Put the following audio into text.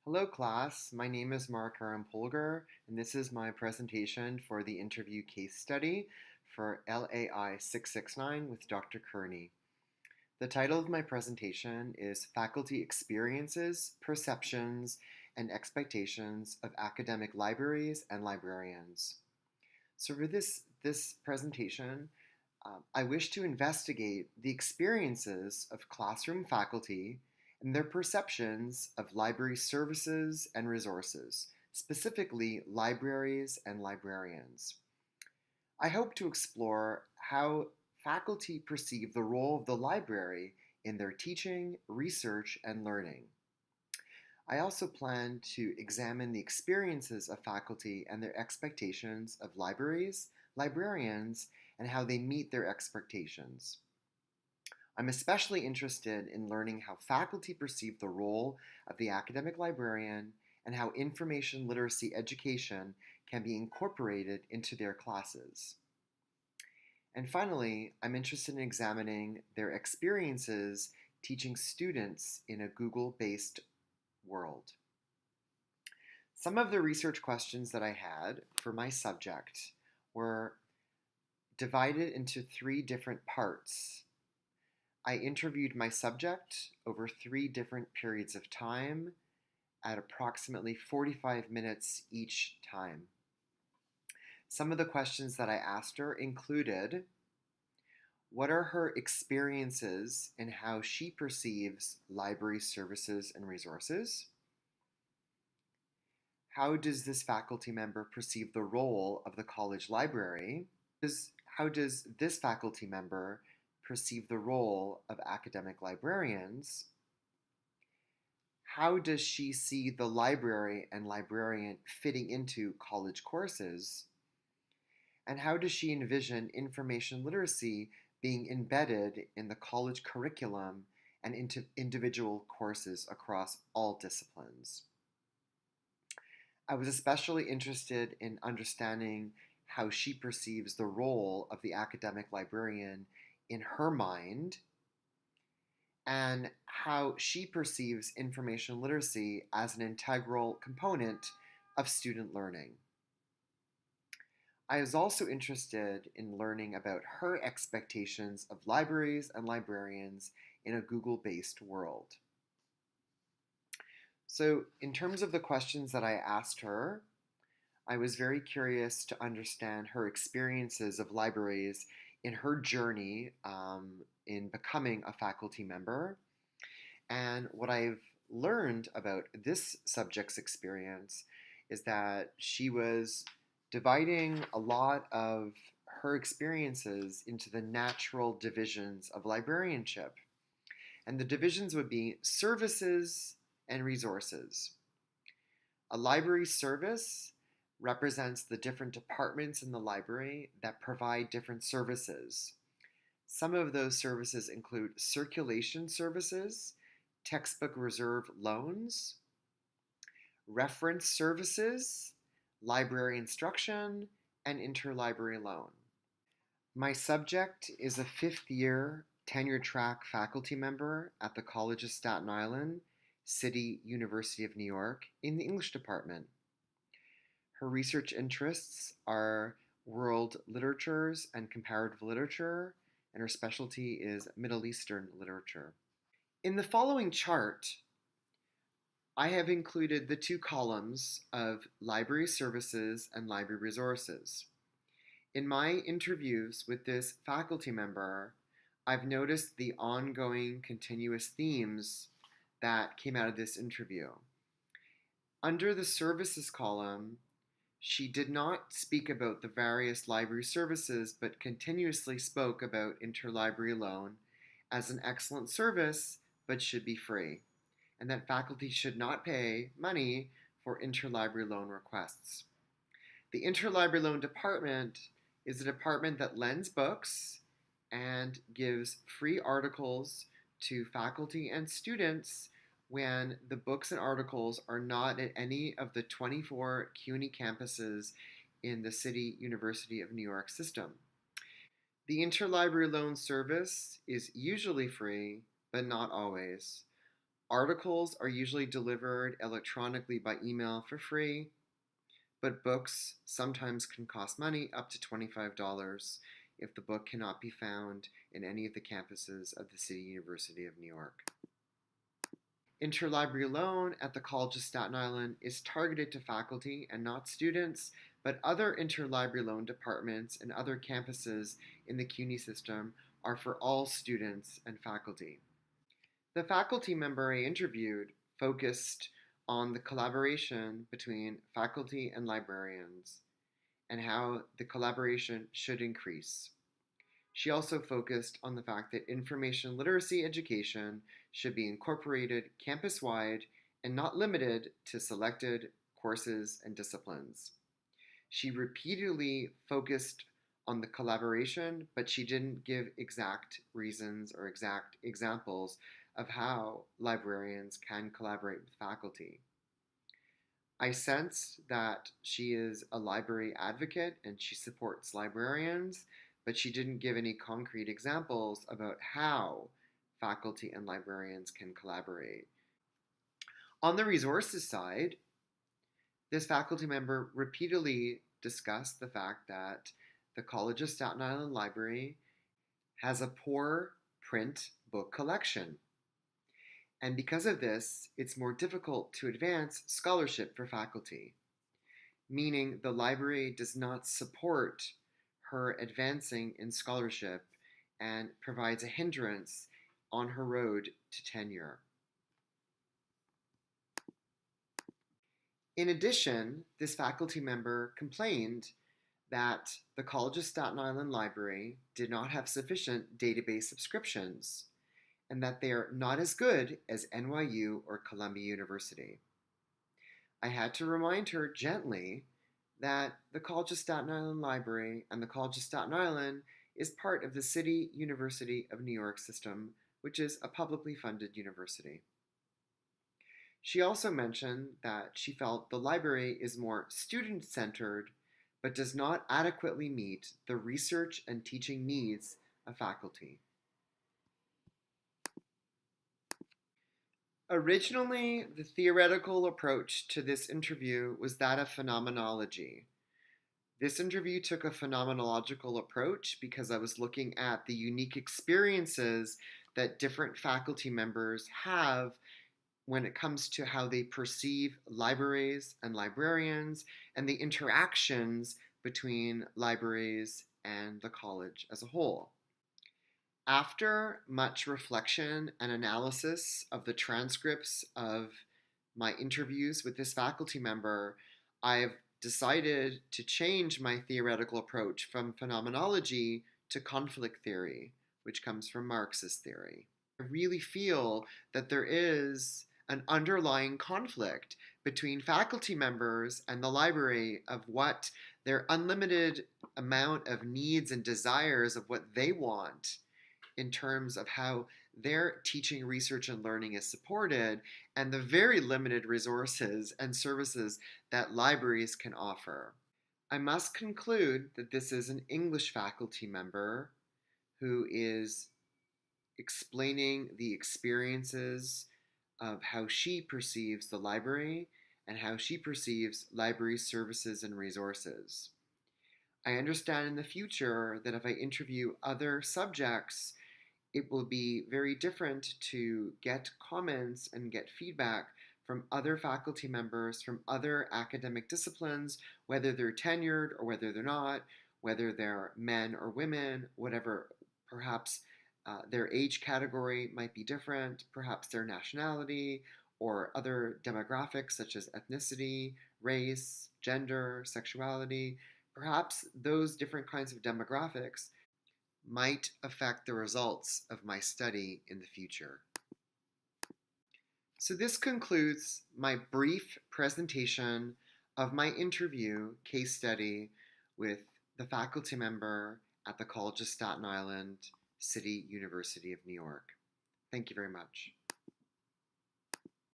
Hello class, my name is Mark Polgar, and this is my presentation for the interview case study for LAI 669 with Dr. Kearney. The title of my presentation is Faculty Experiences, Perceptions, and Expectations of Academic Libraries and Librarians. So for this presentation, I wish to investigate the experiences of classroom faculty and their perceptions of library services and resources, specifically libraries and librarians. I hope to explore how faculty perceive the role of the library in their teaching, research, and learning. I also plan to examine the experiences of faculty and their expectations of libraries, librarians, and how they meet their expectations. I'm especially interested in learning how faculty perceive the role of the academic librarian and how information literacy education can be incorporated into their classes. And finally, I'm interested in examining their experiences teaching students in a Google-based world. Some of the research questions that I had for my subject were divided into three different parts. I interviewed my subject over 3 different periods of time at approximately 45 minutes each time. Some of the questions that I asked her included, what are her experiences in how she perceives library services and resources? How does this faculty member perceive the role of the college library? How does this faculty member perceive the role of academic librarians? How does she see the library and librarian fitting into college courses? And how does she envision information literacy being embedded in the college curriculum and into individual courses across all disciplines? I was especially interested in understanding how she perceives the role of the academic librarian in her mind and how she perceives information literacy as an integral component of student learning. I was also interested in learning about her expectations of libraries and librarians in a Google-based world. So in terms of the questions that I asked her, I was very curious to understand her experiences of libraries in her journey in becoming a faculty member. And what I've learned about this subject's experience is that she was dividing a lot of her experiences into the natural divisions of librarianship. And the divisions would be services and resources. A library service represents the different departments in the library that provide different services. Some of those services include circulation services, textbook reserve loans, reference services, library instruction, and interlibrary loan. My subject is a 5th year tenure track faculty member at the College of Staten Island, City University of New York in the English department. Her research interests are world literatures and comparative literature, and her specialty is Middle Eastern literature. In the following chart, I have included the 2 columns of library services and library resources. In my interviews with this faculty member, I've noticed the ongoing continuous themes that came out of this interview. Under the services column, she did not speak about the various library services, but continuously spoke about interlibrary loan as an excellent service, but should be free, and that faculty should not pay money for interlibrary loan requests. The interlibrary loan department is a department that lends books and gives free articles to faculty and students when the books and articles are not at any of the 24 CUNY campuses in the City University of New York system. The interlibrary loan service is usually free, but not always. Articles are usually delivered electronically by email for free, but books sometimes can cost money, up to $25, if the book cannot be found in any of the campuses of the City University of New York. Interlibrary loan at the College of Staten Island is targeted to faculty and not students, but other interlibrary loan departments and other campuses in the CUNY system are for all students and faculty. The faculty member I interviewed focused on the collaboration between faculty and librarians and how the collaboration should increase. She also focused on the fact that information literacy education should be incorporated campus-wide and not limited to selected courses and disciplines. She repeatedly focused on the collaboration, but she didn't give exact reasons or exact examples of how librarians can collaborate with faculty. I sense that she is a library advocate and she supports librarians, but she didn't give any concrete examples about how faculty and librarians can collaborate. On the resources side, this faculty member repeatedly discussed the fact that the College of Staten Island Library has a poor print book collection. And because of this, it's more difficult to advance scholarship for faculty, meaning the library does not support her advancing in scholarship and provides a hindrance on her road to tenure. In addition, this faculty member complained that the College of Staten Island Library did not have sufficient database subscriptions and that they are not as good as NYU or Columbia University. I had to remind her gently that the College of Staten Island Library and the College of Staten Island is part of the City University of New York system, which is a publicly funded university. She also mentioned that she felt the library is more student-centered, but does not adequately meet the research and teaching needs of faculty. Originally, the theoretical approach to this interview was that of phenomenology. This interview took a phenomenological approach because I was looking at the unique experiences that different faculty members have when it comes to how they perceive libraries and librarians and the interactions between libraries and the college as a whole. After much reflection and analysis of the transcripts of my interviews with this faculty member, I've decided to change my theoretical approach from phenomenology to conflict theory, which comes from Marxist theory. I really feel that there is an underlying conflict between faculty members and the library of what their unlimited amount of needs and desires of what they want in terms of how their teaching, research, and learning is supported, and the very limited resources and services that libraries can offer. I must conclude that this is an English faculty member who is explaining the experiences of how she perceives the library and how she perceives library services and resources. I understand in the future that if I interview other subjects, it will be very different to get comments and get feedback from other faculty members from other academic disciplines, whether they're tenured or whether they're not, whether they're men or women, whatever, perhaps their age category might be different, perhaps their nationality or other demographics such as ethnicity, race, gender, sexuality. Perhaps those different kinds of demographics might affect the results of my study in the future. So this concludes my brief presentation of my interview case study with the faculty member at the College of Staten Island, City University of New York. Thank you very much.